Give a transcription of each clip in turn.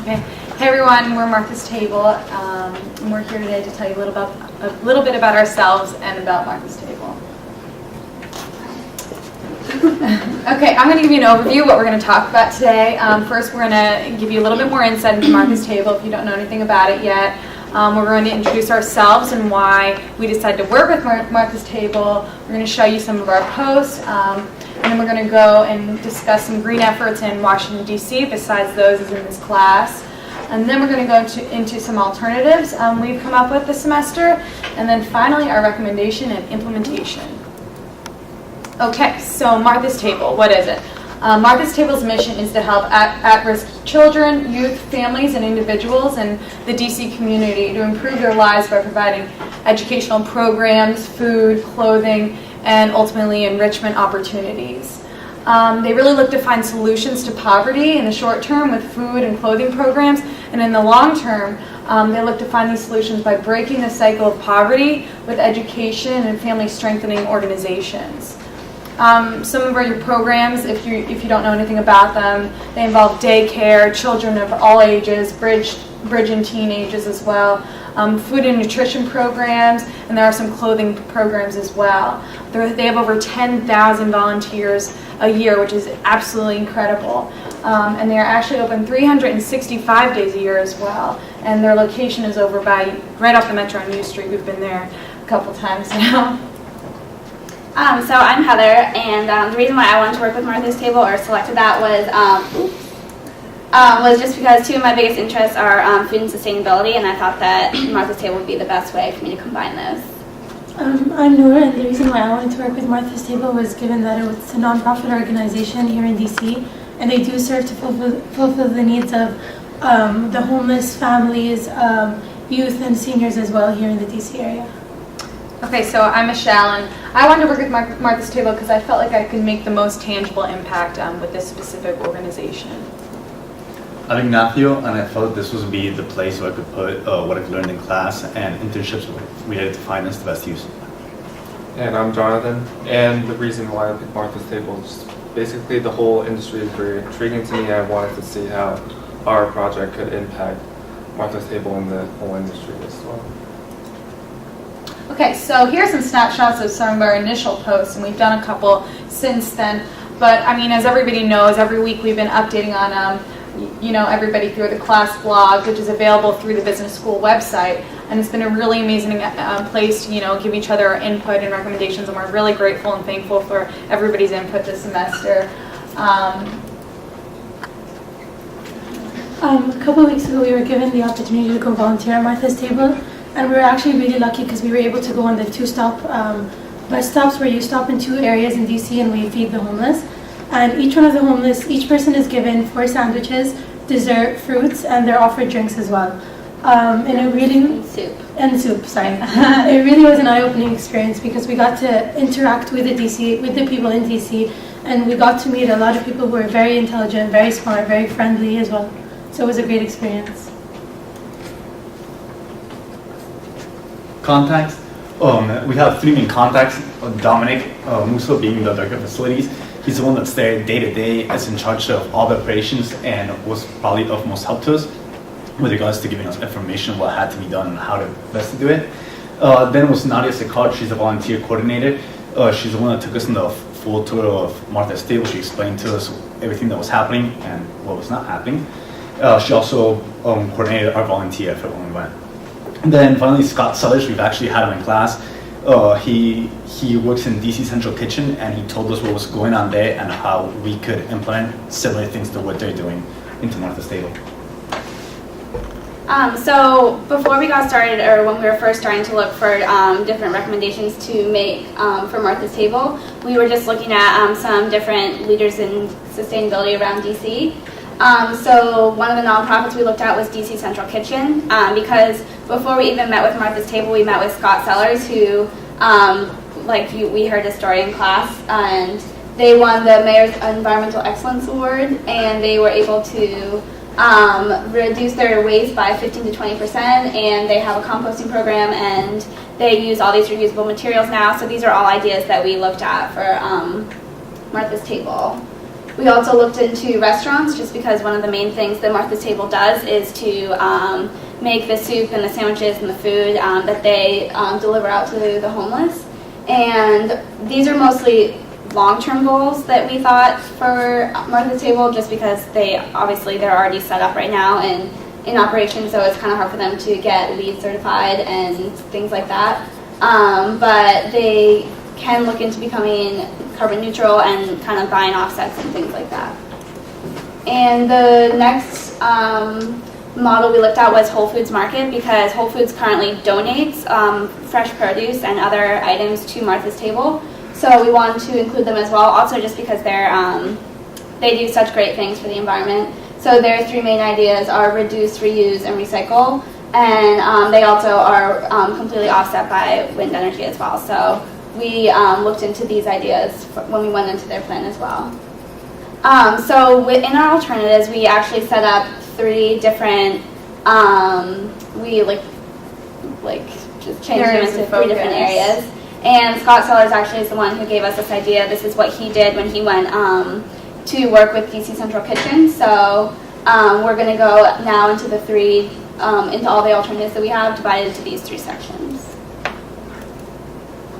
Okay. Hey everyone, we're Martha's Table, and we're here today to tell you a little bit about ourselves and about Martha's Table. Okay, I'm going to give you an overview of what we're going to talk about today. First, we're going to give you a little bit more insight into Martha's Table if you don't know anything about it yet. We're going to introduce ourselves and why we decided to work with Martha's Table. We're going to show you some of our posts, and then we're going to go and discuss some green efforts in Washington, D.C. besides those as in this class. And then we're going to go into some alternatives we've come up with this semester. And then finally, our recommendation and implementation. Okay, so Martha's Table, what is it? Martha's Table's mission is to help at-risk children, youth, families, and individuals in the DC community to improve their lives by providing educational programs, food, clothing, and ultimately enrichment opportunities. They really look to find solutions to poverty in the short term with food and clothing programs, and in the long term, they look to find these solutions by breaking the cycle of poverty with education and family strengthening organizations. Some of our programs, if you don't know anything about them, they involve daycare, children of all ages, bridge and teenagers as well, food and nutrition programs, and there are some clothing programs as well. They have over 10,000 volunteers a year, which is absolutely incredible. And they are actually open 365 days a year as well. And their location is over by, right off the Metro on U Street. We've been there a couple times now. So I'm Heather, and the reason why I wanted to work with Martha's Table, or selected that, was just because two of my biggest interests are food and sustainability, and I thought that Martha's Table would be the best way for me to combine those. I'm Noor, and the reason why I wanted to work with Martha's Table was given that it's a nonprofit organization here in DC, and they do serve to fulfill the needs of the homeless, families, youth, and seniors as well here in the DC area. Okay, so I'm Michelle, and I wanted to work with Martha's Table because I felt like I could make the most tangible impact with this specific organization. I'm Ignacio, and I felt this would be the place where I could put what I've learned in class, and internships related to finance the best use. And I'm Jonathan, and the reason why I picked Martha's Table is basically the whole industry is very intriguing to me. I wanted to see how our project could impact Martha's Table and the whole industry as well. Okay, so here's some snapshots of some of our initial posts, and we've done a couple since then. But I mean, as everybody knows, every week we've been updating on, everybody through the class blog, which is available through the business school website. And it's been a really amazing place to, give each other our input and recommendations, and we're really grateful and thankful for everybody's input this semester. A couple of weeks ago, we were given the opportunity to go volunteer at Martha's Table. And we were actually really lucky because we were able to go on the two-stop bus stops where you stop in two areas in DC and we feed the homeless. And each one of the homeless, each person is given 4 sandwiches, dessert, fruits, and they're offered drinks as well. And it really soup. Sorry. It really was an eye-opening experience because we got to interact with the people in DC, and we got to meet a lot of people who are very intelligent, very smart, very friendly as well. So it was a great experience. Contacts. We have 3 main contacts. Dominic Musso being the director of facilities. He's the one that's there day to day, is in charge of all the operations, and was probably of most help to us with regards to giving us information what had to be done and how to best to do it. Then was Nadia Sikard. She's a volunteer coordinator. She's the one that took us on the full tour of Martha's Table. She explained to us everything that was happening and what was not happening. She also coordinated our volunteer effort when we went. And then finally, Scott Sellers, we've actually had him in class. He works in DC Central Kitchen, and he told us what was going on there and how we could implement similar things to what they're doing into Martha's Table. So before we got started, or when we were first starting to look for different recommendations to make for Martha's Table, we were just looking at some different leaders in sustainability around DC. So one of the nonprofits we looked at was DC Central Kitchen, because before we even met with Martha's Table, we met with Scott Sellers, who, we heard his story in class, and they won the Mayor's Environmental Excellence Award, and they were able to reduce their waste by 15 to 20%, and they have a composting program, and they use all these reusable materials now. So these are all ideas that we looked at for Martha's Table. We also looked into restaurants, just because one of the main things that Martha's Table does is to make the soup and the sandwiches and the food that they deliver out to the homeless. And these are mostly long-term goals that we thought for Martha's Table, just because they're already set up right now and in operation, so it's kind of hard for them to get LEED certified and things like that. But they can look into becoming carbon neutral and kind of buying offsets and things like that. And the next model we looked at was Whole Foods Market, because Whole Foods currently donates fresh produce and other items to Martha's Table. So we wanted to include them as well, also just because they do such great things for the environment. So their three main ideas are reduce, reuse, and recycle. And they also are completely offset by wind energy as well. So we looked into these ideas when we went into their plan as well. So in our alternatives, we actually set up 3 different, we just changed them into 3 different areas. And Scott Sellers actually is the one who gave us this idea. This is what he did when he went to work with DC Central Kitchen. So we're going to go now into the 3, into all the alternatives that we have divided into these 3 sections.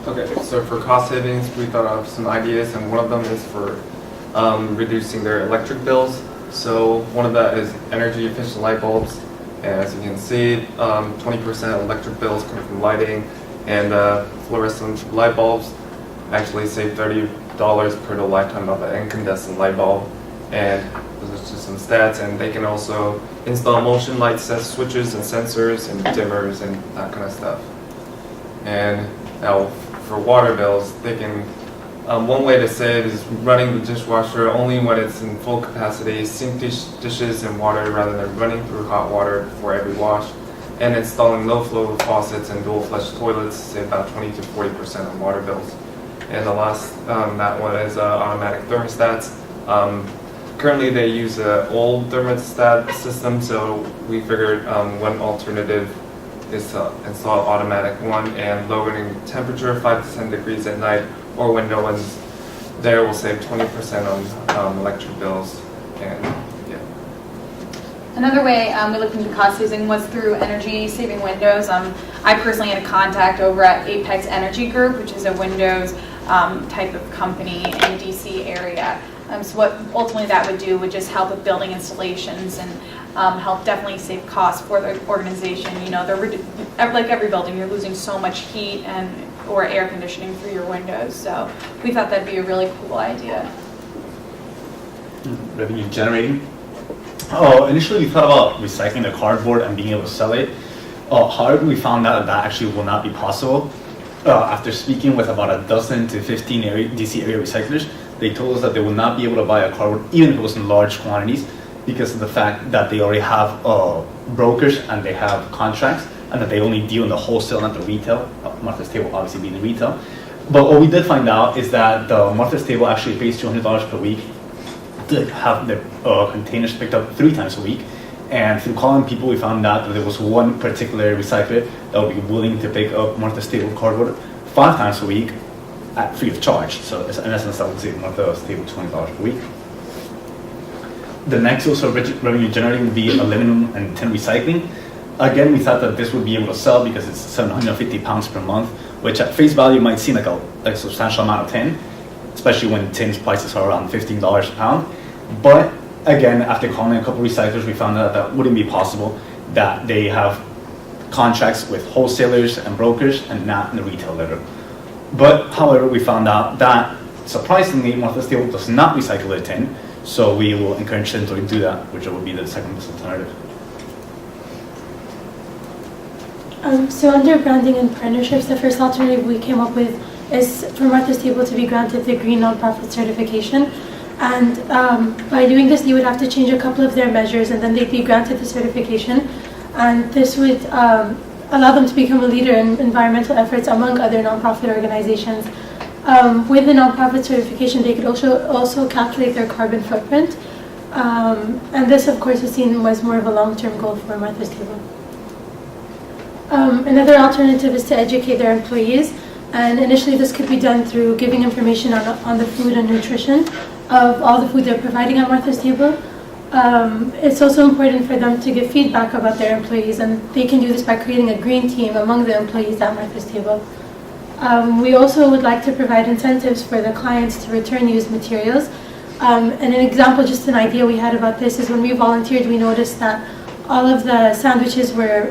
Okay, so for cost savings, we thought of some ideas, and one of them is for reducing their electric bills. So one of that is energy efficient light bulbs. And as you can see, 20% electric bills come from lighting, and fluorescent light bulbs actually save $30 per the lifetime of an incandescent light bulb. And those are just some stats, and they can also install motion light switches and sensors and dimmers and that kind of stuff. And now for water bills, they can, one way to save is running the dishwasher only when it's in full capacity, sink dishes in water rather than running through hot water for every wash, and installing low-flow faucets and dual-flush toilets save about 20 to 40% on water bills. And the last, that one is automatic thermostats. Currently they use an old thermostat system, so we figured one alternative is to install an automatic one, and lowering temperature 5 to 10 degrees at night or when no one's there will save 20% on electric bills. And yeah. Another way we looked into cost saving was through energy saving windows. I personally had a contact over at Apex Energy Group, which is a windows type of company in the DC area. So what ultimately that would do would just help with building installations and help definitely save costs for the organization. You know, like every building, you're losing so much heat or air conditioning through your windows. So we thought that'd be a really cool idea. Revenue generating. Oh, initially we thought about recycling the cardboard and being able to sell it. However, we found out that actually will not be possible. After speaking with about a dozen to 15 DC area recyclers, they told us that they will not be able to buy a cardboard even if it was in large quantities because of the fact that they already have brokers and they have contracts and that they only deal in the wholesale, not the retail. Martha's Table obviously being the retail. But what we did find out is that the Martha's Table actually pays $200 per week to have the containers picked up 3 times a week. And through calling people, we found out that there was one particular recycler that would be willing to pick up Martha's Table cardboard 5 times a week at free of charge. So in essence, that would save Martha's Table $20 per week. The next also revenue generating would be aluminum and tin recycling. Again, we thought that this would be able to sell because it's 750 pounds per month, which at face value might seem like a substantial amount of tin, especially when tin's prices are around $15 a pound. But again, after calling a couple recyclers, we found out that wouldn't be possible, that they have contracts with wholesalers and brokers and not in the retail level. But however, we found out that surprisingly, Martha's Table does not recycle their tin, so we will encourage them to do that, which would be the second best alternative. So under branding and partnerships, the first alternative we came up with is for Martha's Table to be granted the Green Nonprofit certification. And by doing this, they would have to change a couple of their measures and then they'd be granted the certification. And this would allow them to become a leader in environmental efforts among other nonprofit organizations. With the nonprofit certification, they could also calculate their carbon footprint. And this, of course, was seen as more of a long-term goal for Martha's Table. Another alternative is to educate their employees. And initially, this could be done through giving information on the food and nutrition of all the food they're providing at Martha's Table. It's also important for them to give feedback about their employees, and they can do this by creating a green team among the employees at Martha's Table. We also would like to provide incentives for the clients to return used materials. And an example, just an idea we had about this, is when we volunteered, we noticed that all of the sandwiches were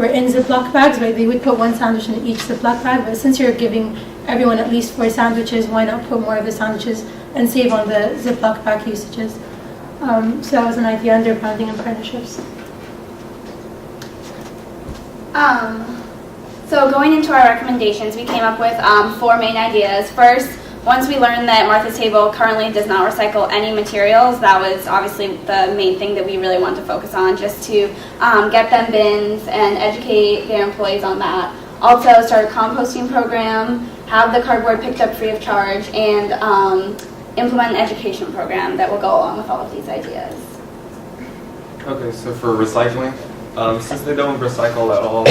in Ziploc bags, right? They would put one sandwich in each Ziploc bag, but since you're giving everyone at least 4 sandwiches, why not put more of the sandwiches and save on the Ziploc bag usages? So that was an idea under branding and partnerships. So going into our recommendations, we came up with 4 main ideas. First, once we learned that Martha's Table currently does not recycle any materials, that was obviously the main thing that we really want to focus on, just to get them bins and educate their employees on that. Also, start a composting program, have the cardboard picked up free of charge, and implement an education program that will go along with all of these ideas. Okay, so for recycling, since they don't recycle at all,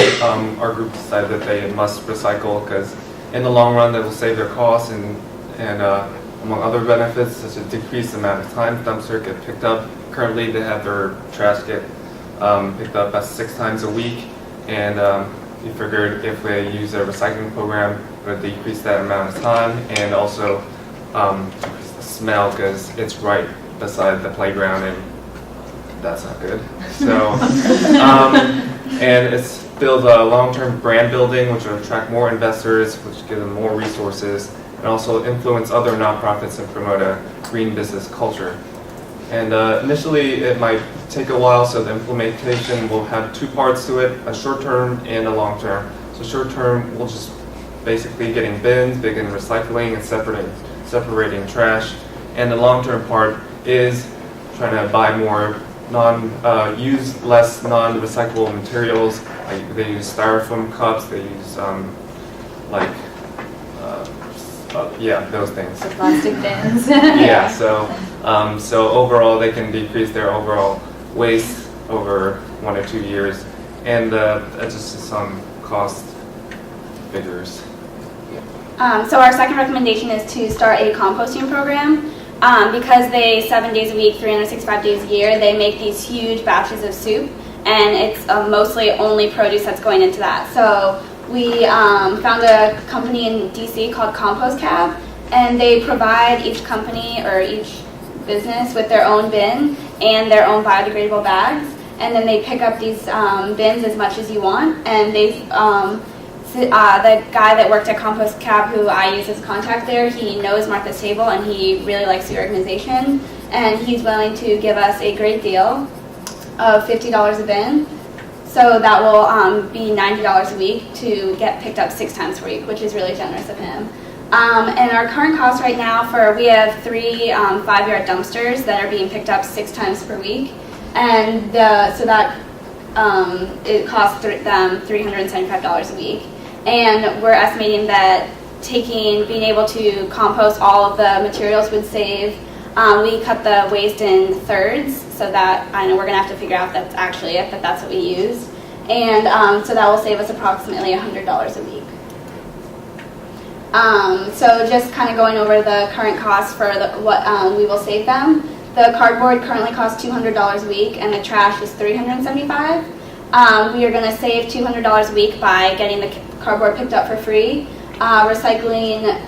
our group decided that they must recycle because in the long run they will save their costs and among other benefits, such as decrease the amount of time dumpster get picked up. Currently they have their trash get picked up about 6 times a week, and we figured if we use a recycling program, it would decrease that amount of time and also decrease the smell because it's right beside the playground and that's not good. So, and it's build a long-term brand building, which will attract more investors, which give them more resources, and also influence other nonprofits and promote a green business culture. And initially, it might take a while, so the implementation will have 2 parts to it, a short-term and a long-term. So short-term, we'll just basically getting bins, begin recycling, and separating trash. And the long-term part is trying to buy more use less non-recyclable materials. Like they use styrofoam cups, they use those things. The plastic bins. Yeah, so overall they can decrease their overall waste over 1 or 2 years, and that's just some cost figures. So our second recommendation is to start a composting program. Because they 7 days a week, 365 days a year, they make these huge batches of soup, and it's mostly only produce that's going into that. So we found a company in DC called Compost Cab, and they provide each company or each business with their own bin and their own biodegradable bags, and then they pick up these bins as much as you want, and they the guy that worked at Compost Cab, who I use as contact there, he knows Martha's Table and he really likes the organization, and he's willing to give us a great deal of $50 a bin. So that will be $90 a week to get picked up 6 times per week, which is really generous of him. And our current cost right now we have 3 5-yard dumpsters that are being picked up 6 times per week, and so that it costs them $375 a week. And we're estimating that being able to compost all of the materials would save. We cut the waste in thirds, so that I know we're gonna have to figure out if that's actually it, but that's what we use. And so that will save us approximately $100 a week. So just kind of going over the current cost for what we will save them. The cardboard currently costs $200 a week, and the trash is $375. We are going to save $200 a week by getting the cardboard picked up for free. Recycling,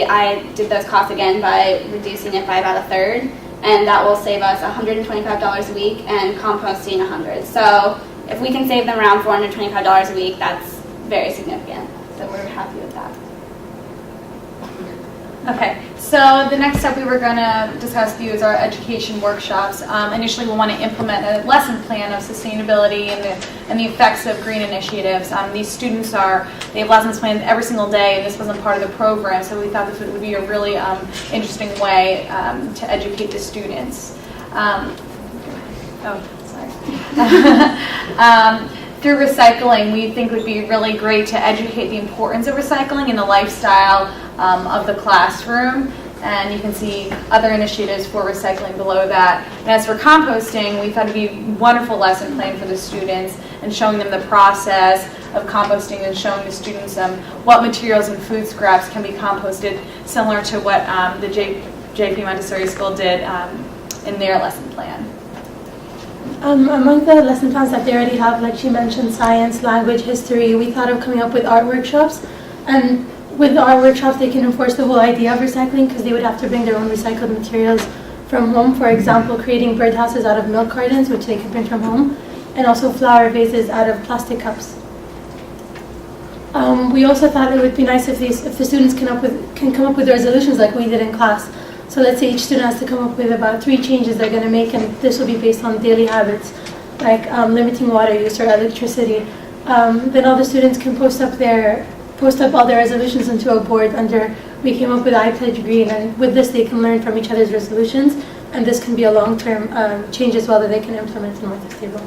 I did those costs again by reducing it by about 1/3, and that will save us $125 a week, and composting $100. So if we can save them around $425 a week, that's very significant. So we're happy with that. Okay, so the next step we were going to discuss with you is our education workshops. Initially, we'll want to implement a lesson plan of sustainability and the effects of green initiatives. These students they have lessons planned every single day, and this wasn't part of the program, so we thought this would be a really interesting way to educate the students. Through recycling, we think would be really great to educate the importance of recycling and the lifestyle of the classroom. And you can see other initiatives for recycling below that. And as for composting, we thought it would be a wonderful lesson plan for the students and showing them the process of composting and showing the students what materials and food scraps can be composted, similar to what the JP Montessori School did in their lesson plan? Among the lesson plans that they already have, like she mentioned, science, language, history, we thought of coming up with art workshops. And with the art workshops, they can enforce the whole idea of recycling because they would have to bring their own recycled materials from home. For example, creating birdhouses out of milk cartons, which they can bring from home, and also flower vases out of plastic cups. We also thought it would be nice if the students can come up with resolutions like we did in class. So let's say each student has to come up with about 3 changes they're going to make, and this will be based on daily habits, like limiting water use or electricity. Then all the students can post up all their resolutions into a board under, we came up with I Pledge Green, and with this they can learn from each other's resolutions, and this can be a long-term change as well that they can implement in Martha's Table.